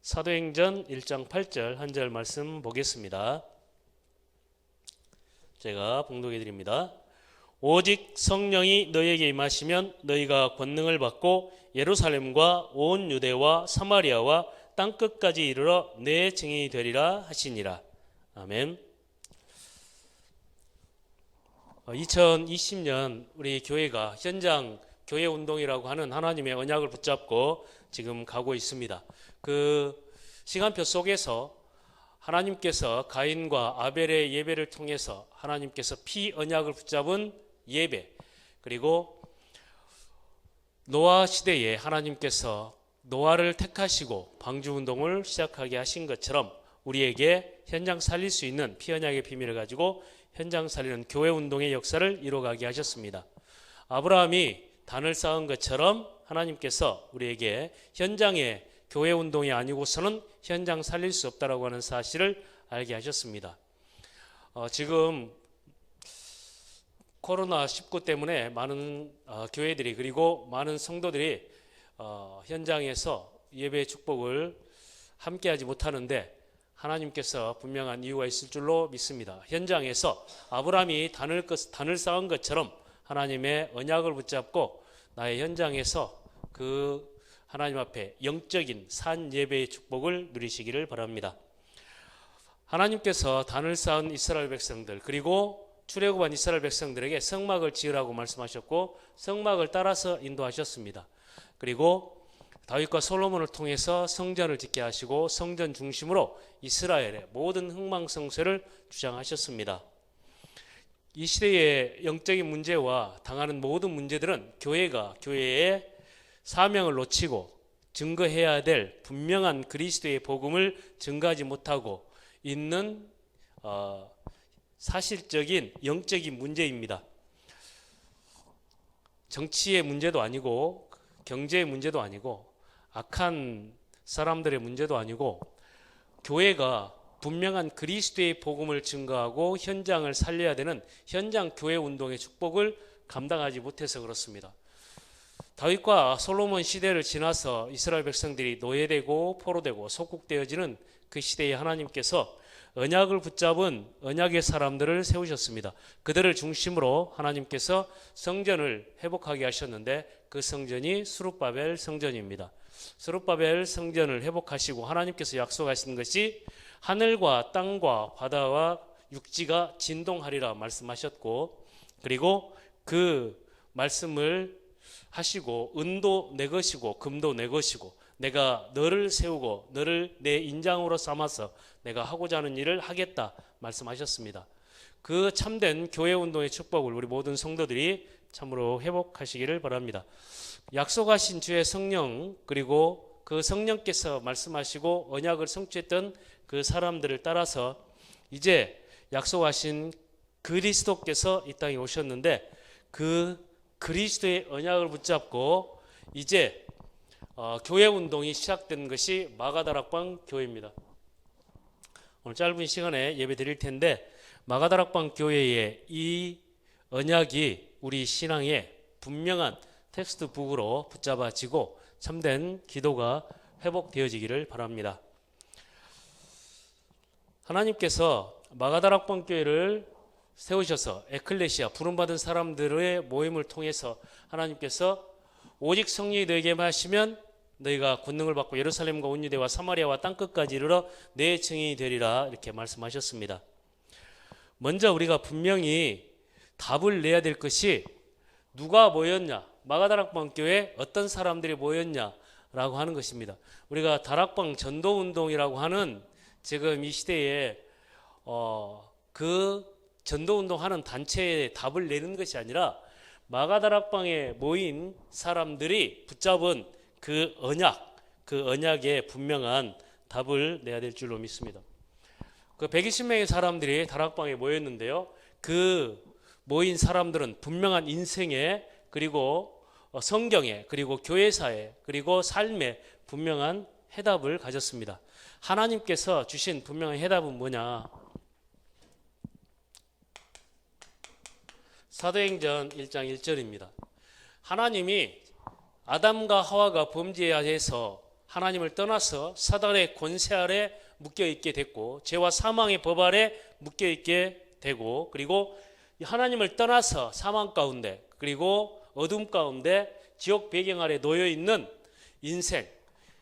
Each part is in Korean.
사도행전 1장 8절 한 절 말씀 보겠습니다. 제가 봉독해 드립니다. 오직 성령이 너희에게 임하시면 너희가 권능을 받고 예루살렘과 온 유대와 사마리아와 땅끝까지 이르러 내 증인이 되리라 하시니라. 아멘. 2020년 우리 교회가 현장 교회 운동이라고 하는 하나님의 언약을 붙잡고 지금 가고 있습니다. 그 시간표 속에서 하나님께서 가인과 아벨의 예배를 통해서 하나님께서 피 언약을 붙잡은 예배, 그리고 노아 시대에 하나님께서 노아를 택하시고 방주운동을 시작하게 하신 것처럼 우리에게 현장 살릴 수 있는 피 언약의 비밀을 가지고 현장 살리는 교회 운동의 역사를 이루어가게 하셨습니다. 아브라함이 단을 쌓은 것처럼 하나님께서 우리에게 현장의 교회 운동이 아니고서는 현장 살릴 수 없다라고 하는 사실을 알게 하셨습니다. 지금 코로나19 때문에 많은 교회들이 그리고 많은 성도들이 현장에서 예배의 축복을 함께하지 못하는데 하나님께서 분명한 이유가 있을 줄로 믿습니다. 현장에서 아브라함이 단을 쌓은 것처럼 하나님의 언약을 붙잡고 나의 현장에서 그 하나님 앞에 영적인 산 예배의 축복을 누리시기를 바랍니다. 하나님께서 단을 쌓은 이스라엘 백성들 그리고 출애굽한 이스라엘 백성들에게 성막을 지으라고 말씀하셨고 성막을 따라서 인도하셨습니다. 그리고 다윗과 솔로몬을 통해서 성전을 짓게 하시고 성전 중심으로 이스라엘의 모든 흥망성쇠를 주장하셨습니다. 이 시대의 영적인 문제와 당하는 모든 문제들은 교회가 교회의 사명을 놓치고 증거해야 될 분명한 그리스도의 복음을 증거하지 못하고 있는 사실적인 영적인 문제입니다. 정치의 문제도 아니고 경제의 문제도 아니고 악한 사람들의 문제도 아니고 교회가 분명한 그리스도의 복음을 증거하고 현장을 살려야 되는 현장 교회 운동의 축복을 감당하지 못해서 그렇습니다. 다윗과 솔로몬 시대를 지나서 이스라엘 백성들이 노예되고 포로되고 속국되어지는 그 시대에 하나님께서 언약을 붙잡은 언약의 사람들을 세우셨습니다. 그들을 중심으로 하나님께서 성전을 회복하게 하셨는데 그 성전이 스룹바벨 성전입니다. 스룹바벨 성전을 회복하시고 하나님께서 약속하신 것이 하늘과 땅과 바다와 육지가 진동하리라 말씀하셨고, 그리고 그 말씀을 하시고 은도 내 것이고 금도 내 것이고 내가 너를 세우고 너를 내 인장으로 삼아서 내가 하고자 하는 일을 하겠다 말씀하셨습니다. 그 참된 교회 운동의 축복을 우리 모든 성도들이 참으로 회복하시기를 바랍니다. 약속하신 주의 성령 그리고 그 성령께서 말씀하시고 언약을 성취했던 그 사람들을 따라서 이제 약속하신 그리스도께서 이 땅에 오셨는데 그 그리스도의 언약을 붙잡고 이제 교회 운동이 시작된 것이 마가다락방 교회입니다. 오늘 짧은 시간에 예배 드릴 텐데 마가다락방 교회의 이 언약이 우리 신앙의 분명한 텍스트북으로 붙잡아지고 참된 기도가 회복되어지기를 바랍니다. 하나님께서 마가다락방 교회를 세우셔서 에클레시아 부름받은 사람들의 모임을 통해서 하나님께서 오직 성령이 너에게 임하시면 너희가 권능을 받고 예루살렘과 온 유대와 사마리아와 땅끝까지 이르러 내 증인이 되리라 이렇게 말씀하셨습니다. 먼저 우리가 분명히 답을 내야 될 것이 누가 모였냐, 마가다락방 교회에 어떤 사람들이 모였냐라고 하는 것입니다. 우리가 다락방 전도운동이라고 하는 지금 이 시대에 그 전도운동하는 단체에 답을 내는 것이 아니라 마가다락방에 모인 사람들이 붙잡은 그 언약에 분명한 답을 내야 될 줄로 믿습니다. 그 120명의 사람들이 다락방에 모였는데요. 그 모인 사람들은 분명한 인생에 그리고 성경에 그리고 교회사에 그리고 삶에 분명한 해답을 가졌습니다. 하나님께서 주신 분명한 해답은 뭐냐? 사도행전 1장 1절입니다. 하나님이 아담과 하와가 범죄해서 하나님을 떠나서 사단의 권세 아래 묶여 있게 됐고 죄와 사망의 법 아래 묶여 있게 되고 그리고 하나님을 떠나서 사망 가운데 그리고 어둠 가운데 지옥 배경 아래 놓여 있는 인생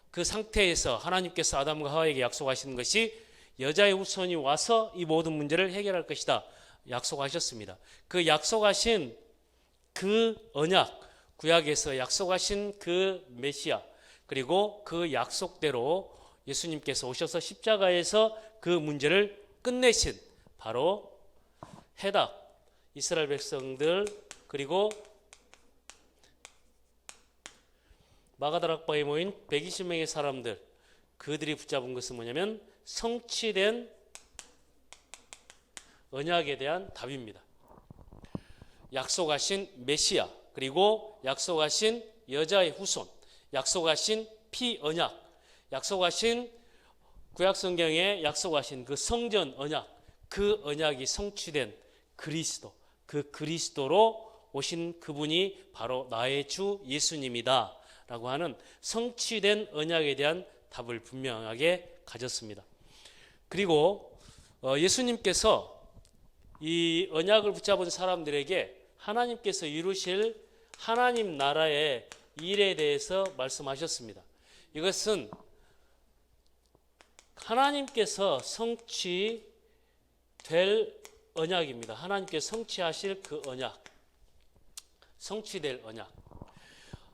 그 상태에서 하나님께서 아담과 하와에게 약속하시는 것이 여자의 후손이 와서 이 모든 문제를 해결할 것이다 약속하셨습니다. 그 약속하신 그 언약 구약에서 약속하신 그 메시아 그리고 그 약속대로 예수님께서 오셔서 십자가에서 그 문제를 끝내신 바로 해답 이스라엘 백성들 그리고 마가다락방에 모인 120명의 사람들 그들이 붙잡은 것은 뭐냐면 성취된 언약에 대한 답입니다. 약속하신 메시아 그리고 약속하신 여자의 후손 약속하신 피언약 약속하신 구약성경에 약속하신 그 성전 언약 그 언약이 성취된 그리스도 그 그리스도로 오신 그분이 바로 나의 주 예수님이다 라고 하는 성취된 언약에 대한 답을 분명하게 가졌습니다. 그리고 예수님께서 이 언약을 붙잡은 사람들에게 하나님께서 이루실 하나님 나라의 일에 대해서 말씀하셨습니다. 이것은 하나님께서 성취될 언약입니다. 하나님께서 성취하실 그 언약 성취될 언약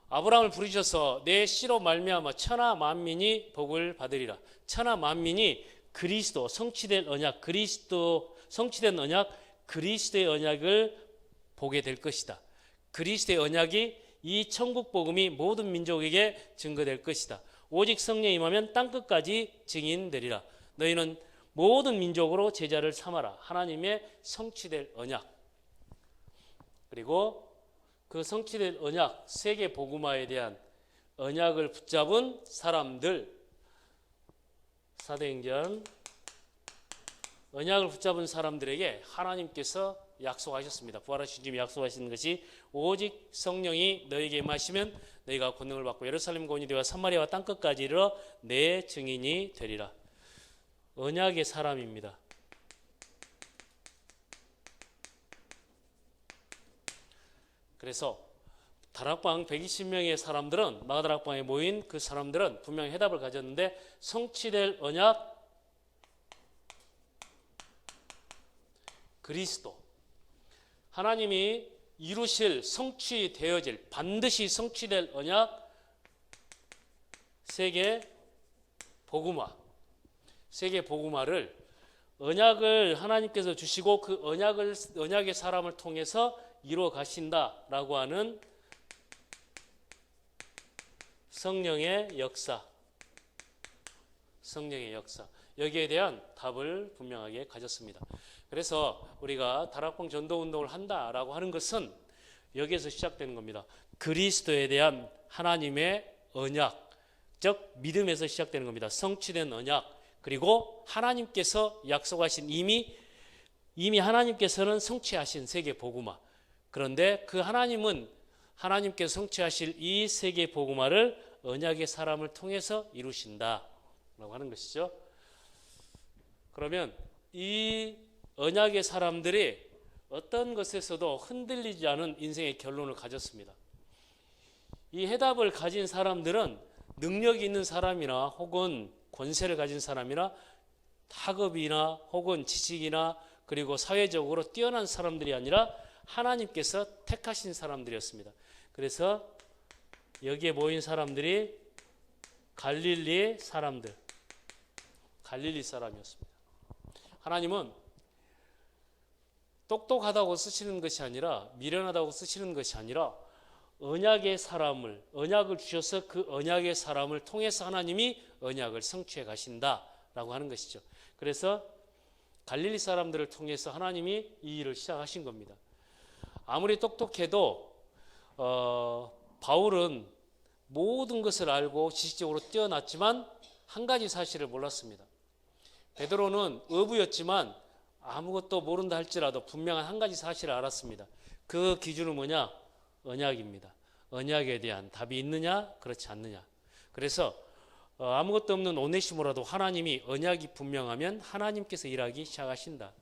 아브라함을 부르셔서 내 씨로 말미암아 천하 만민이 복을 받으리라. 천하 만민이 그리스도 성취될 언약 그리스도 성취된 언약 그리스도의 언약을 보게 될 것이다. 그리스도의 언약이 이 천국 복음이 모든 민족에게 증거될 것이다. 오직 성령이 임하면 땅끝까지 증인되리라. 너희는 모든 민족으로 제자를 삼아라. 하나님의 성취될 언약 그리고 그 성취된 언약 세계 복음화에 대한 언약을 붙잡은 사람들 사도행전 언약을 붙잡은 사람들에게 하나님께서 약속하셨습니다. 부활하신 주님이 약속하시는 것이 오직 성령이 너희에게 임하시면 너희가 권능을 받고 예루살렘과 온 유대와 사마리아와 땅끝까지 이르러 내 증인이 되리라. 언약의 사람입니다. 그래서 다락방 120명의 사람들은 마가다락방에 모인 그 사람들은 분명히 해답을 가졌는데 성취될 언약 그리스도 하나님이 이루실 성취되어질 반드시 성취될 언약 세계 복음화 세계 복음화를 언약을 하나님께서 주시고 그 언약의 사람을 통해서 이루어 가신다라고 하는 성령의 역사 여기에 대한 답을 분명하게 가졌습니다. 그래서 우리가 다락방 전도운동을 한다라고 하는 것은 여기에서 시작되는 겁니다. 그리스도에 대한 하나님의 언약 즉 믿음에서 시작되는 겁니다. 성취된 언약 그리고 하나님께서 약속하신 이미 하나님께서는 성취하신 세계 복음화 그런데 그 하나님은 하나님께서 성취하실 이 세계 복음화를 언약의 사람을 통해서 이루신다라고 하는 것이죠. 그러면 이 언약의 사람들이 어떤 것에서도 흔들리지 않은 인생의 결론을 가졌습니다. 이 해답을 가진 사람들은 능력이 있는 사람이나 혹은 권세를 가진 사람이나 학업이나 혹은 지식이나 그리고 사회적으로 뛰어난 사람들이 아니라 하나님께서 택하신 사람들이었습니다. 그래서 여기에 모인 사람들이 갈릴리 사람이었습니다. 하나님은 똑똑하다고 쓰시는 것이 아니라 미련하다고 쓰시는 것이 아니라 언약을 주셔서 그 언약의 사람을 통해서 하나님이 언약을 성취해 가신다라고 하는 것이죠. 그래서 갈릴리 사람들을 통해서 하나님이 이 일을 시작하신 겁니다. 아무리 똑똑해도 바울은 모든 것을 알고 지식적으로 뛰어났지만 한 가지 사실을 몰랐습니다. 베드로는 어부였지만 아무것도 모른다 할지라도 분명한 한 가지 사실을 알았습니다. 그 기준은 뭐냐? 언약입니다. 언약에 대한 답이 있느냐 그렇지 않느냐. 그래서 아무것도 없는 오네시모라도 하나님이 언약이 분명하면 하나님께서 일하기 시작하신다.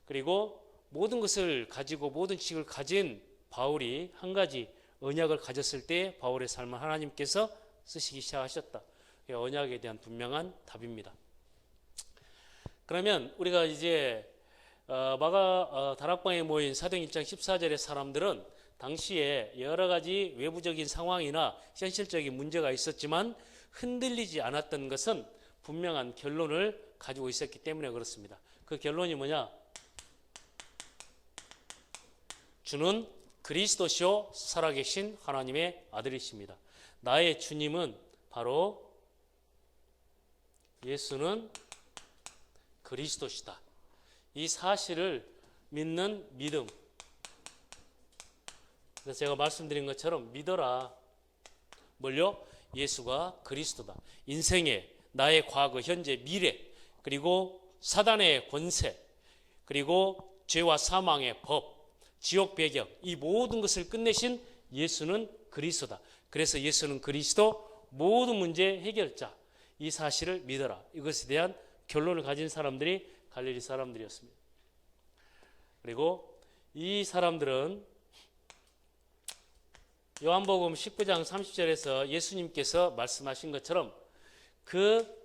그리고 모든 것을 가지고 모든 지식을 가진 바울이 한 가지 언약을 가졌을 때 바울의 삶을 하나님께서 쓰시기 시작하셨다. 언약에 대한 분명한 답입니다. 그러면 우리가 이제 다락방에 모인 사도행 1장 14절의 사람들은 당시에 여러 가지 외부적인 상황이나 현실적인 문제가 있었지만 흔들리지 않았던 것은 분명한 결론을 가지고 있었기 때문에 그렇습니다. 그 결론이 뭐냐? 주는 그리스도시요 살아계신 하나님의 아들이십니다. 나의 주님은 바로 예수는 그리스도시다. 이 사실을 믿는 믿음. 그래서 제가 말씀드린 것처럼 믿어라. 뭘요? 예수가 그리스도다. 인생의 나의 과거, 현재, 미래, 그리고 사단의 권세, 그리고 죄와 사망의 법, 지옥 배경, 이 모든 것을 끝내신 예수는 그리스도다. 그래서 예수는 그리스도, 모든 문제 해결자. 이 사실을 믿어라. 이것에 대한 결론을 가진 사람들이 갈릴리 사람들이었습니다. 그리고 이 사람들은 요한복음 19장 30절에서 예수님께서 말씀하신 것처럼 그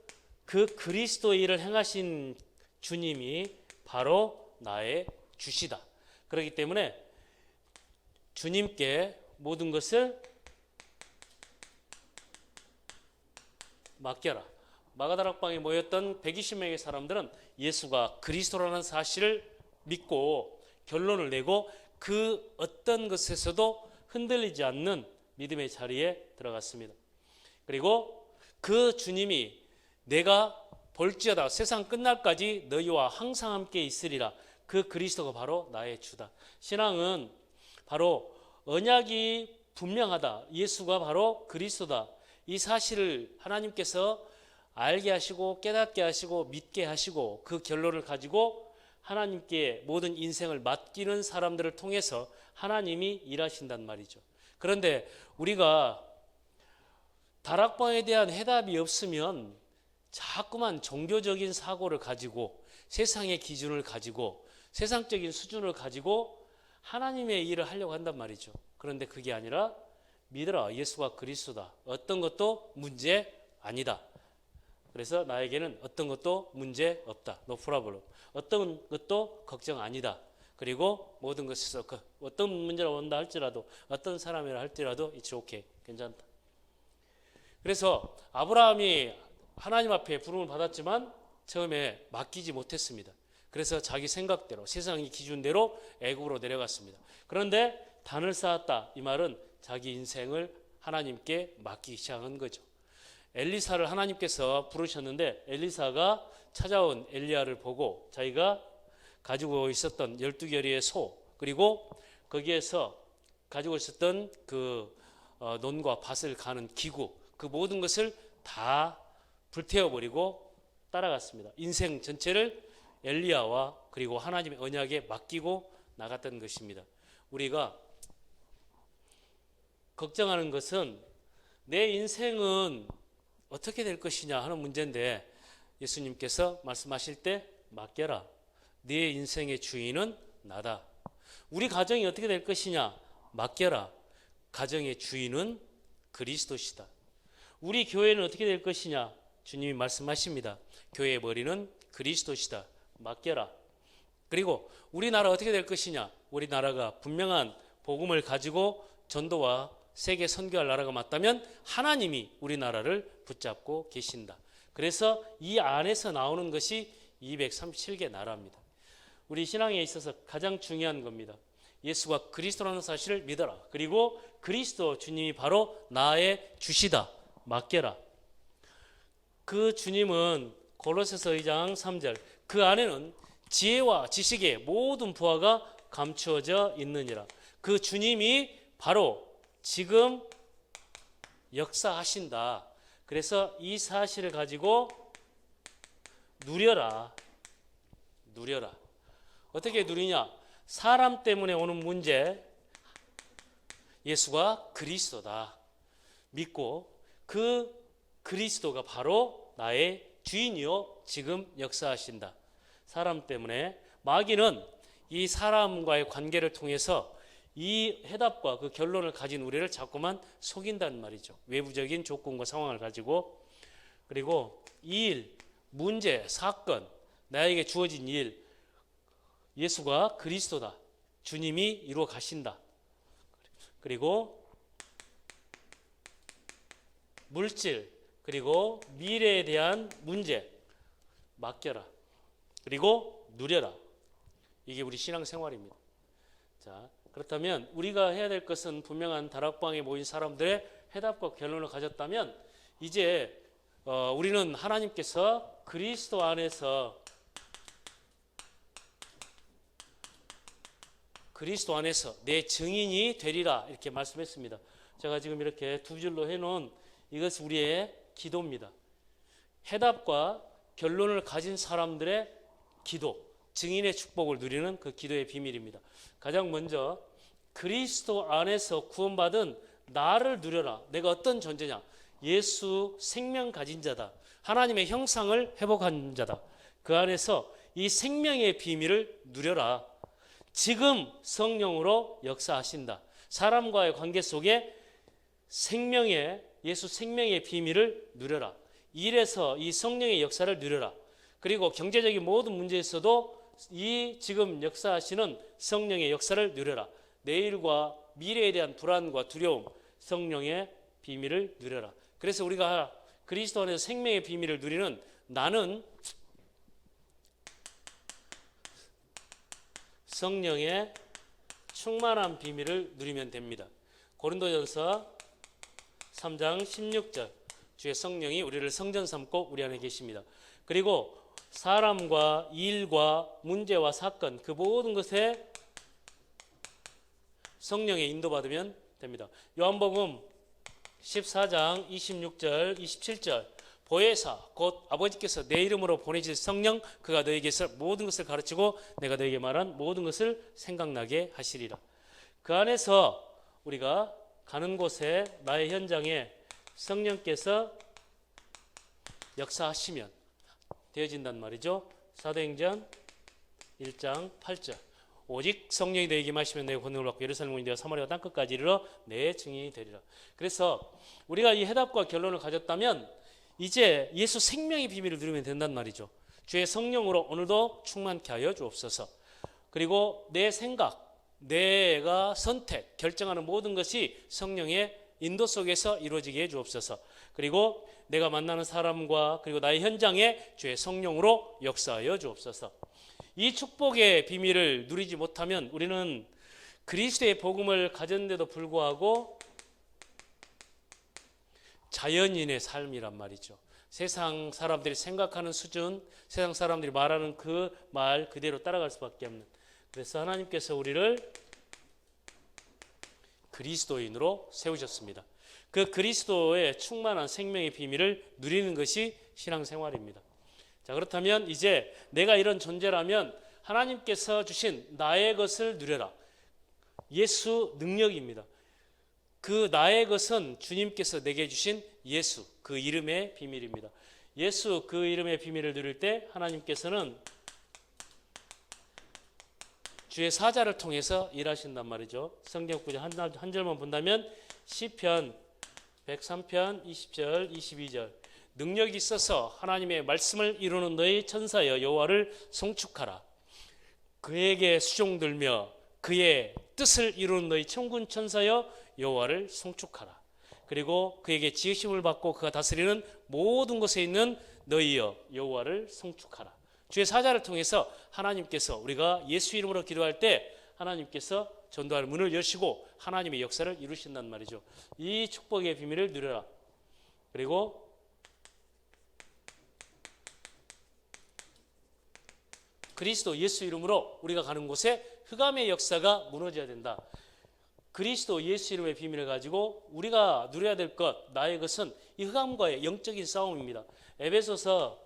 그리스도의 일을 행하신 주님이 바로 나의 주시다. 그렇기 때문에 주님께 모든 것을 맡겨라. 마가다락방에 모였던 120명의 사람들은 예수가 그리스도라는 사실을 믿고 결론을 내고 그 어떤 것에서도 흔들리지 않는 믿음의 자리에 들어갔습니다. 그리고 그 주님이 내가 볼지어다 세상 끝날까지 너희와 항상 함께 있으리라. 그 그리스도가 바로 나의 주다. 신앙은 바로 언약이 분명하다. 예수가 바로 그리스도다. 이 사실을 하나님께서 알게 하시고 깨닫게 하시고 믿게 하시고 그 결론을 가지고 하나님께 모든 인생을 맡기는 사람들을 통해서 하나님이 일하신단 말이죠. 그런데 우리가 다락방에 대한 해답이 없으면 자꾸만 종교적인 사고를 가지고 세상의 기준을 가지고 세상적인 수준을 가지고 하나님의 일을 하려고 한단 말이죠. 그런데 그게 아니라 믿어라. 예수가 그리스도다. 어떤 것도 문제 아니다. 그래서 나에게는 어떤 것도 문제 없다. No problem. 어떤 것도 걱정 아니다. 그리고 모든 것에서 어떤 문제가 온다 할지라도 어떤 사람이라 할지라도 it's okay. 괜찮다. 그래서 아브라함이 하나님 앞에 부름을 받았지만 처음에 맡기지 못했습니다. 그래서 자기 생각대로 세상의 기준대로 애굽으로 내려갔습니다. 그런데 단을 쌓았다. 이 말은 자기 인생을 하나님께 맡기기 시작한 거죠. 엘리사를 하나님께서 부르셨는데 엘리사가 찾아온 엘리야를 보고 자기가 가지고 있었던 12결의의 소 그리고 거기에서 가지고 있었던 그 논과 밭을 가는 기구 그 모든 것을 다 불태워버리고 따라갔습니다. 인생 전체를 엘리야와 그리고 하나님의 언약에 맡기고 나갔던 것입니다. 우리가 걱정하는 것은 내 인생은 어떻게 될 것이냐 하는 문제인데 예수님께서 말씀하실 때 맡겨라. 네 인생의 주인은 나다. 우리 가정이 어떻게 될 것이냐 맡겨라. 가정의 주인은 그리스도시다. 우리 교회는 어떻게 될 것이냐 주님이 말씀하십니다. 교회의 머리는 그리스도시다. 맡겨라. 그리고 우리나라 어떻게 될 것이냐 우리나라가 분명한 복음을 가지고 전도와 세계 선교할 나라가 맞다면 하나님이 우리나라를 붙잡고 계신다. 그래서 이 안에서 나오는 것이 237개 나라입니다. 우리 신앙에 있어서 가장 중요한 겁니다. 예수가 그리스도라는 사실을 믿어라. 그리고 그리스도 주님이 바로 나의 주시다. 맡겨라. 그 주님은 골로새서 2장 3절 그 안에는 지혜와 지식의 모든 부하가 감추어져 있느니라. 그 주님이 바로 지금 역사하신다. 그래서 이 사실을 가지고 누려라. 어떻게 누리냐? 사람 때문에 오는 문제 예수가 그리스도다. 믿고 그 그리스도가 바로 나의 주인이요 지금 역사하신다. 사람 때문에 마귀는 이 사람과의 관계를 통해서 이 해답과 그 결론을 가진 우리를 자꾸만 속인다는 말이죠. 외부적인 조건과 상황을 가지고. 그리고 이 일, 문제, 사건, 나에게 주어진 일, 예수가 그리스도다. 주님이 이루어 가신다. 그리고 물질, 그리고 미래에 대한 문제 맡겨라. 그리고 누려라. 이게 우리 신앙생활입니다. 자, 그렇다면 우리가 해야 될 것은 분명한 다락방에 모인 사람들의 해답과 결론을 가졌다면 이제 우리는 하나님께서 그리스도 안에서 내 증인이 되리라 이렇게 말씀했습니다. 제가 지금 이렇게 두 줄로 해놓은 이것이 우리의 기도입니다. 해답과 결론을 가진 사람들의 기도, 증인의 축복을 누리는 그 기도의 비밀입니다. 가장 먼저 그리스도 안에서 구원받은 나를 누려라. 내가 어떤 존재냐? 예수 생명 가진 자다. 하나님의 형상을 회복한 자다. 그 안에서 이 생명의 비밀을 누려라. 지금 성령으로 역사하신다. 사람과의 관계 속에 예수 생명의 비밀을 누려라. 일에서 이 성령의 역사를 누려라. 그리고 경제적인 모든 문제에서도 이 지금 역사하시는 성령의 역사를 누려라. 내일과 미래에 대한 불안과 두려움, 성령의 비밀을 누려라. 그래서 우리가 그리스도 안에서 생명의 비밀을 누리는 나는 성령의 충만한 비밀을 누리면 됩니다. 고린도전서 3장 16절 주의 성령이 우리를 성전 삼고 우리 안에 계십니다. 그리고 사람과 일과 문제와 사건 그 모든 것에 성령의 인도받으면 됩니다. 요한복음 14장 26절 27절 보혜사 곧 아버지께서 내 이름으로 보내실 성령 그가 너에게서 모든 것을 가르치고 내가 너에게 말한 모든 것을 생각나게 하시리라. 그 안에서 우리가 가는 곳에 나의 현장에 성령께서 역사하시면 되어진단 말이죠. 사도행전 1장 8절 오직 성령이 너에게 임하시면 내가 권능을 받고 예루살렘 인도와 사마리아 땅끝까지 이르러 내 증인이 되리라. 그래서 우리가 이 해답과 결론을 가졌다면 이제 예수 생명의 비밀을 누리면 된단 말이죠. 주의 성령으로 오늘도 충만케 하여 주옵소서. 그리고 내 생각, 내가 선택, 결정하는 모든 것이 성령의 인도 속에서 이루어지게 해 주옵소서. 그리고 내가 만나는 사람과 그리고 나의 현장에 주의 성령으로 역사하여 주옵소서. 이 축복의 비밀을 누리지 못하면 우리는 그리스도의 복음을 가졌는데도 불구하고 자연인의 삶이란 말이죠. 세상 사람들이 생각하는 수준, 세상 사람들이 말하는 그 말 그대로 따라갈 수밖에 없는. 그래서 하나님께서 우리를 그리스도인으로 세우셨습니다. 그 그리스도의 충만한 생명의 비밀을 누리는 것이 신앙생활입니다. 자, 그렇다면 이제 내가 이런 존재라면 하나님께서 주신 나의 것을 누려라. 예수 능력입니다. 그 나의 것은 주님께서 내게 주신 예수 그 이름의 비밀입니다. 예수 그 이름의 비밀을 누릴 때 하나님께서는 주의 사자를 통해서 일하신단 말이죠. 성경 구절 한 절만 본다면 시편 103편 20절 22절 능력이 있어서 하나님의 말씀을 이루는 너희 천사여 여호와를 송축하라. 그에게 수종들며 그의 뜻을 이루는 너희 천군 천사여 여호와를 송축하라. 그리고 그에게 지으심을 받고 그가 다스리는 모든 것에 있는 너희여 여호와를 송축하라. 주의 사자를 통해서 하나님께서 우리가 예수 이름으로 기도할 때 하나님께서 전도할 문을 여시고 하나님의 역사를 이루신단 말이죠. 이 축복의 비밀을 누려라. 그리고 그리스도 예수 이름으로 우리가 가는 곳에 흑암의 역사가 무너져야 된다. 그리스도 예수 이름의 비밀을 가지고 우리가 누려야 될 것, 나의 것은 이 흑암과의 영적인 싸움입니다. 에베소서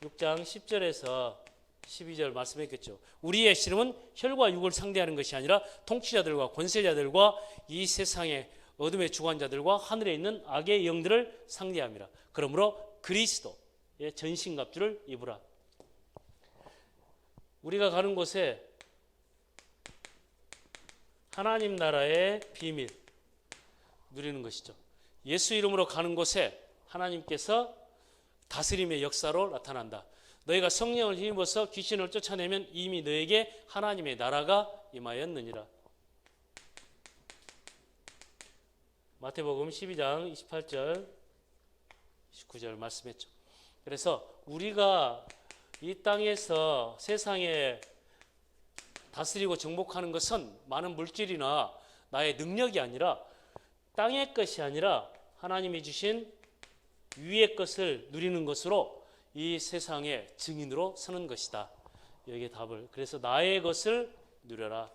6장 10절에서 12절 말씀했겠죠. 우리의 씨름은 혈과 육을 상대하는 것이 아니라 통치자들과 권세자들과 이 세상의 어둠의 주관자들과 하늘에 있는 악의 영들을 상대함이라. 그러므로 그리스도의 전신갑주를 입으라. 우리가 가는 곳에 하나님 나라의 비밀 누리는 것이죠. 예수 이름으로 가는 곳에 하나님께서 다스림의 역사로 나타난다. 너희가 성령을 힘입어서 귀신을 쫓아내면 이미 너에게 하나님의 나라가 임하였느니라. 마태복음 12장 28절 29절 말씀했죠. 그래서 우리가 이 땅에서 세상에 다스리고 정복하는 것은 많은 물질이나 나의 능력이 아니라 땅의 것이 아니라 하나님이 주신 위의 것을 누리는 것으로 이 세상의 증인으로 서는 것이다. 여기에 답을. 그래서 나의 것을 누려라.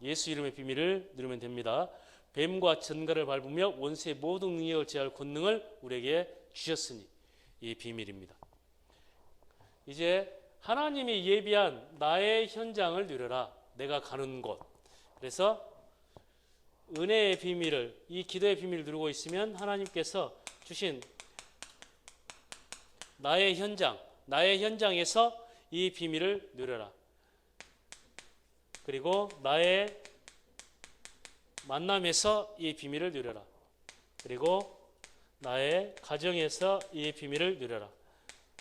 예수 이름의 비밀을 누리면 됩니다. 뱀과 전갈을 밟으며 원수의 모든 능력을 제할 권능을 우리에게 주셨으니 이 비밀입니다. 이제 하나님이 예비한 나의 현장을 누려라. 내가 가는 곳. 그래서 은혜의 비밀을, 이 기도의 비밀을 누리고 있으면 하나님께서 주신 나의 현장, 나의 현장에서 이 비밀을 누려라. 그리고 나의 만남에서 이 비밀을 누려라. 그리고 나의 가정에서 이 비밀을 누려라.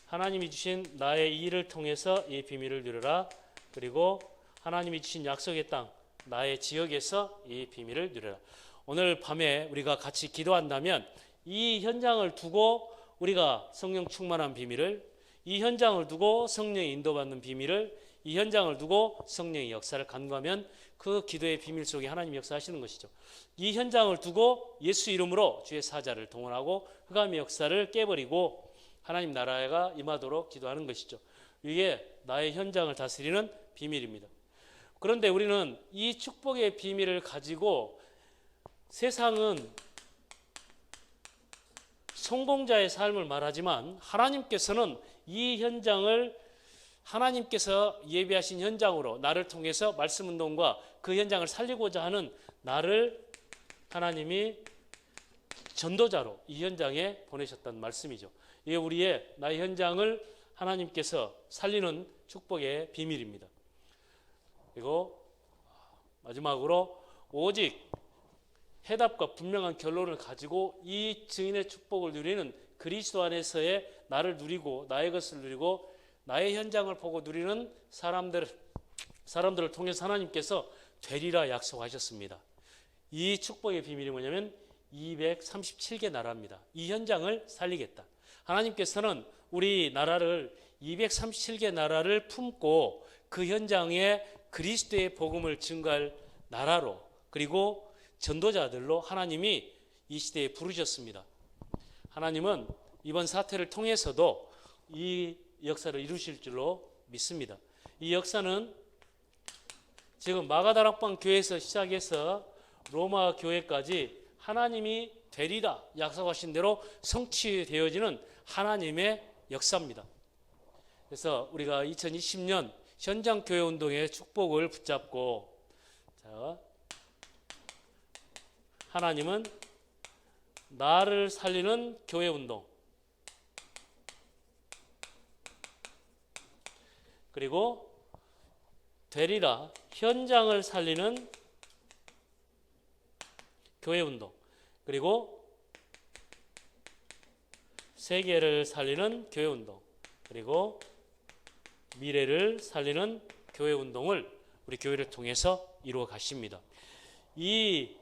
하나님이 주신 나의 일을 통해서 이 비밀을 누려라. 그리고 하나님이 주신 약속의 땅, 나의 지역에서 이 비밀을 누려라. 오늘 밤에 우리가 같이 기도한다면 이 현장을 두고 우리가 성령 충만한 비밀을, 이 현장을 두고 성령의 인도받는 비밀을, 이 현장을 두고 성령의 역사를 간구하면 그 기도의 비밀 속에 하나님이 역사하시는 것이죠. 이 현장을 두고 예수 이름으로 주의 사자를 동원하고 흑암의 역사를 깨버리고 하나님 나라가 임하도록 기도하는 것이죠. 이게 나의 현장을 다스리는 비밀입니다. 그런데 우리는 이 축복의 비밀을 가지고 세상은 성공자의 삶을 말하지만 하나님께서는 이 현장을 하나님께서 예비하신 현장으로 나를 통해서 말씀 운동과 그 현장을 살리고자 하는 나를 하나님이 전도자로 이 현장에 보내셨다는 말씀이죠. 이게 우리의 나의 현장을 하나님께서 살리는 축복의 비밀입니다. 그리고 마지막으로 오직 해답과 분명한 결론을 가지고 이 증인의 축복을 누리는 그리스도 안에서의 나를 누리고 나의 것을 누리고 나의 현장을 보고 누리는 사람들을 통해서 하나님께서 되리라 약속하셨습니다. 이 축복의 비밀이 뭐냐면 237개 나라입니다. 이 현장을 살리겠다. 하나님께서는 우리 나라를 237개 나라를 품고 그 현장에 그리스도의 복음을 증거할 나라로 그리고 전도자들로 하나님이 이 시대에 부르셨습니다. 하나님은 이번 사태를 통해서도 이 역사를 이루실 줄로 믿습니다. 이 역사는 지금 마가다락방 교회에서 시작해서 로마 교회까지 하나님이 되리라 약속하신 대로 성취되어지는 하나님의 역사입니다. 그래서 우리가 2020년 현장 교회 운동의 축복을 붙잡고 하나님은 나를 살리는 교회 운동 그리고 되리라 현장을 살리는 교회 운동 그리고 세계를 살리는 교회 운동 그리고 미래를 살리는 교회 운동을 우리 교회를 통해서 이루어 가십니다. 이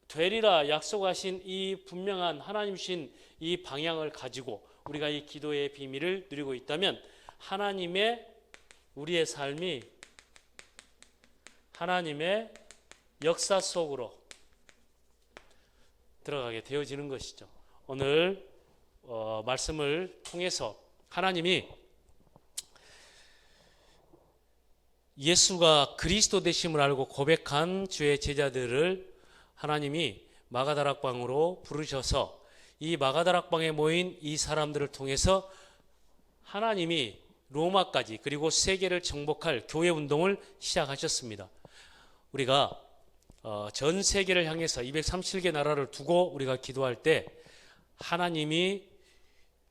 되리라 약속하신 이 분명한 하나님 주신 이 방향을 가지고 우리가 이 기도의 비밀을 누리고 있다면 하나님의 우리의 삶이 하나님의 역사 속으로 들어가게 되어지는 것이죠. 오늘 말씀을 통해서 하나님이 예수가 그리스도 되심을 알고 고백한 주의 제자들을 하나님이 마가다락방으로 부르셔서 이 마가다락방에 모인 이 사람들을 통해서 하나님이 로마까지 그리고 세계를 정복할 교회 운동을 시작하셨습니다. 우리가 전 세계를 향해서 237개 나라를 두고 우리가 기도할 때 하나님이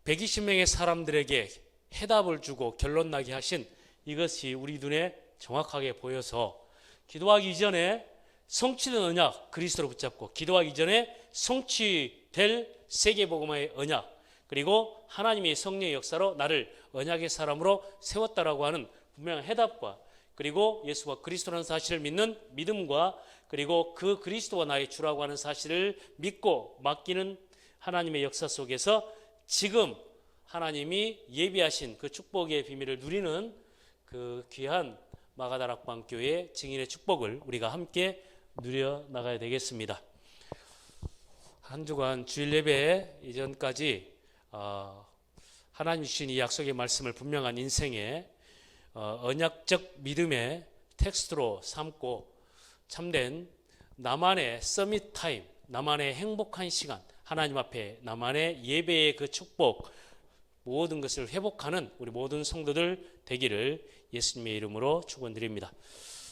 120명의 사람들에게 해답을 주고 결론 나게 하신 이것이 우리 눈에 정확하게 보여서 기도하기 이전에 성취된 언약 그리스도로 붙잡고 기도하기 전에 성취될 세계복음화의 언약 그리고 하나님의 성령의 역사로 나를 언약의 사람으로 세웠다라고 하는 분명한 해답과 그리고 예수가 그리스도라는 사실을 믿는 믿음과 그리고 그 그리스도가 나의 주라고 하는 사실을 믿고 맡기는 하나님의 역사 속에서 지금 하나님이 예비하신 그 축복의 비밀을 누리는 그 귀한 마가다락방 교회 증인의 축복을 우리가 함께 누려 나가야 되겠습니다. 한 주간 주일 예배 이전까지 하나님 주신 이 약속의 말씀을 분명한 인생의 언약적 믿음의 텍스트로 삼고 참된 나만의 서밋 타임, 나만의 행복한 시간, 하나님 앞에 나만의 예배의 그 축복 모든 것을 회복하는 우리 모든 성도들 되기를 예수님의 이름으로 축원드립니다.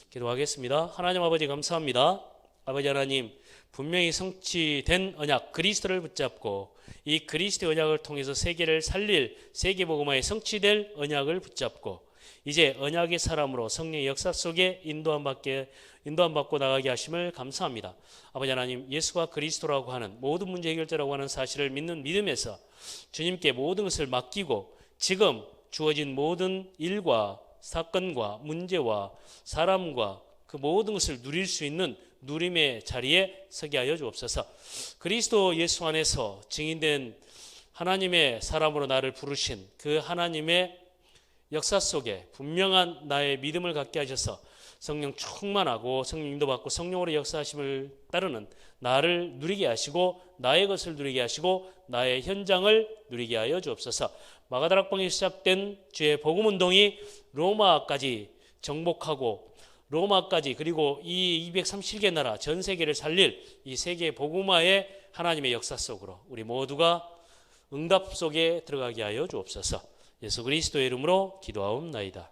기도하겠습니다. 하나님 아버지 감사합니다. 아버지 하나님 분명히 성취된 언약 그리스도를 붙잡고 이 그리스도의 언약을 통해서 세계를 살릴 세계복음화의 성취될 언약을 붙잡고 이제 언약의 사람으로 성령의 역사 속에 인도함 받고 나가게 하심을 감사합니다. 아버지 하나님 예수가 그리스도라고 하는 모든 문제 해결자라고 하는 사실을 믿는 믿음에서 주님께 모든 것을 맡기고 지금 주어진 모든 일과 사건과 문제와 사람과 그 모든 것을 누릴 수 있는 누림의 자리에 서게 하여 주옵소서. 그리스도 예수 안에서 증인된 하나님의 사람으로 나를 부르신 그 하나님의 역사 속에 분명한 나의 믿음을 갖게 하셔서 성령 충만하고 성령 인도받고 성령으로 역사하심을 따르는 나를 누리게 하시고 나의 것을 누리게 하시고 나의 현장을 누리게 하여 주옵소서. 마가다락방에 시작된 주의 복음운동이 로마까지 정복하고 로마까지 그리고 이 237개 나라 전 세계를 살릴 이 세계 복음화의 하나님의 역사 속으로 우리 모두가 응답 속에 들어가게 하여 주옵소서. 예수 그리스도의 이름으로 기도하옵나이다.